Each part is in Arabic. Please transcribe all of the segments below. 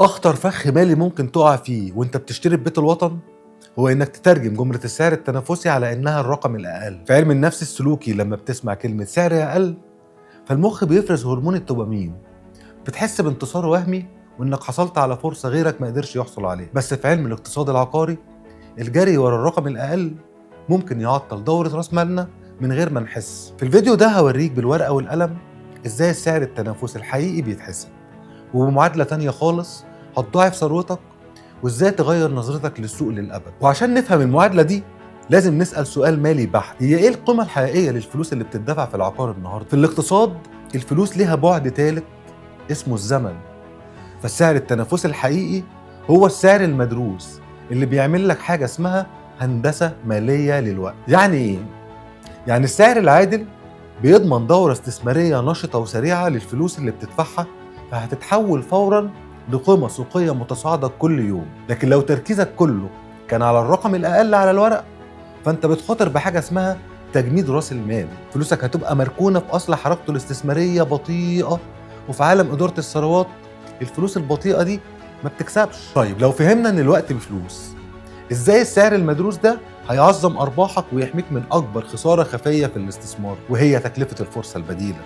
أخطر فخ مالي ممكن تقع فيه وأنت بتشتري ببيت الوطن هو إنك تترجم جملة السعر التنافسي على إنها الرقم الأقل. في علم النفس السلوكي لما بتسمع كلمة سعر أقل فالمخ بيفرز هرمون الدوبامين، بتحس بانتصار وهمي وإنك حصلت على فرصة غيرك ما قدرش يحصل عليها. بس في علم الاقتصاد العقاري الجري ورا الرقم الأقل ممكن يعطل دورة رأس مالنا من غير ما نحس. في الفيديو ده هوريك بالورقة والقلم إزاي السعر التنافسي الحقيقي بيتحسب، وبمعادلة تانية خالص هتضاعف ثروتك، وازاي تغير نظرتك للسوق للأبد. وعشان نفهم المعادلة دي لازم نسأل سؤال مالي بحت: هي ايه القيمة الحقيقية للفلوس اللي بتدفع في العقار النهاردة؟ في الاقتصاد الفلوس ليها بعد ثالث اسمه الزمن، فالسعر التنافسي الحقيقي هو السعر المدروس اللي بيعمل لك حاجة اسمها هندسة مالية للوقت. يعني ايه؟ يعني السعر العادل بيضمن دورة استثمارية نشطة وسريعة للفلوس اللي بتدفعها، فهتتحول فوراً لقيمة سوقية متصاعدة كل يوم. لكن لو تركيزك كله كان على الرقم الأقل على الورق فأنت بتخاطر بحاجة اسمها تجميد رأس المال. فلوسك هتبقى مركونة في أصل حركته الاستثمارية بطيئة، وفي عالم إدارة الثروات الفلوس البطيئة دي ما بتكسبش. طيب لو فهمنا إن الوقت بفلوس، إزاي السعر المدروس ده هيعظم أرباحك ويحميك من أكبر خسارة خفية في الاستثمار، وهي تكلفة الفرصة البديلة؟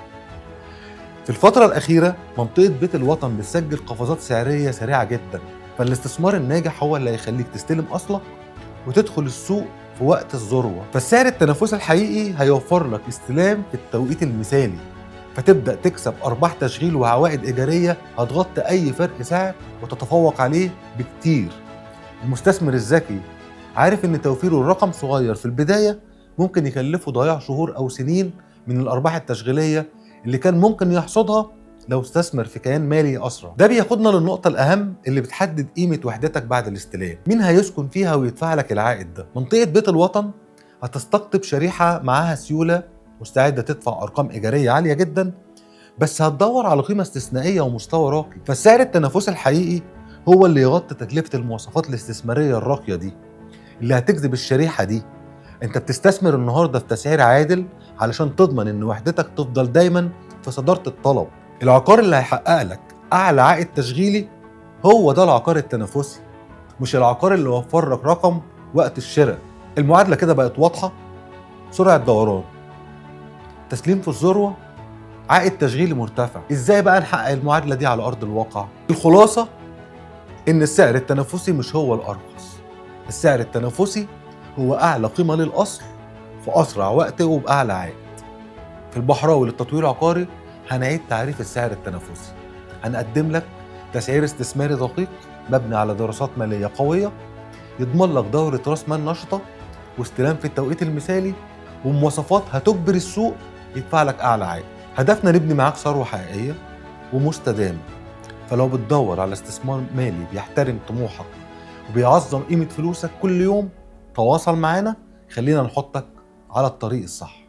في الفترة الأخيرة منطقة بيت الوطن بتسجل قفزات سعرية سريعة جدا، فالاستثمار الناجح هو اللي هيخليك تستلم أصلك وتدخل السوق في وقت الذروة. فالسعر التنافسي الحقيقي هيوفر لك استلام في التوقيت المثالي، فتبدأ تكسب أرباح تشغيل وعوائد إيجارية هتغطي أي فرق سعر وتتفوق عليه بكتير. المستثمر الذكي عارف إن توفيره الرقم صغير في البداية ممكن يكلفه ضياع شهور أو سنين من الأرباح التشغيلية اللي كان ممكن يحصدها لو استثمر في كيان مالي أسرع. ده بياخدنا للنقطة الأهم اللي بتحدد قيمة وحدتك بعد الاستلام. مين هيسكن فيها ويدفع لك العائد ده؟ منطقة بيت الوطن هتستقطب شريحة معاها سيولة مستعدة تدفع أرقام إيجارية عالية جدا، بس هتدور على قيمة استثنائية ومستوى راقي. فالسعر التنافسي الحقيقي هو اللي يغطي تكلفة المواصفات الاستثمارية الراقية دي اللي هتجذب الشريحة دي. انت بتستثمر النهارده في تسعير عادل علشان تضمن ان وحدتك تفضل دايما في صدارة الطلب. العقار اللي هيحقق لك اعلى عائد تشغيلي هو ده العقار التنافسي، مش العقار اللي وفر لك رقم وقت الشراء. المعادلة كده بقت واضحة: سرعة دوران، تسليم في الذروة، عائد تشغيلي مرتفع. ازاي بقى نحقق المعادلة دي على ارض الواقع؟ الخلاصة ان السعر التنافسي مش هو الارخص، السعر التنافسي هو أعلى قيمة للأصل في أسرع وقت وبأعلى عائد. في البحراوي للتطوير العقاري هنعيد تعريف السعر التنافسي، هنقدم لك تسعير استثماري دقيق مبني على دراسات مالية قوية يضمن لك دورة رأس مال نشطة واستلام في التوقيت المثالي ومواصفات هتجبر السوق يدفع لك أعلى عائد. هدفنا نبني معاك ثروة حقيقية ومستدامة. فلو بتدور على استثمار مالي بيحترم طموحك وبيعظم قيمة فلوسك كل يوم، تواصل معانا، خلينا نحطك على الطريق الصح.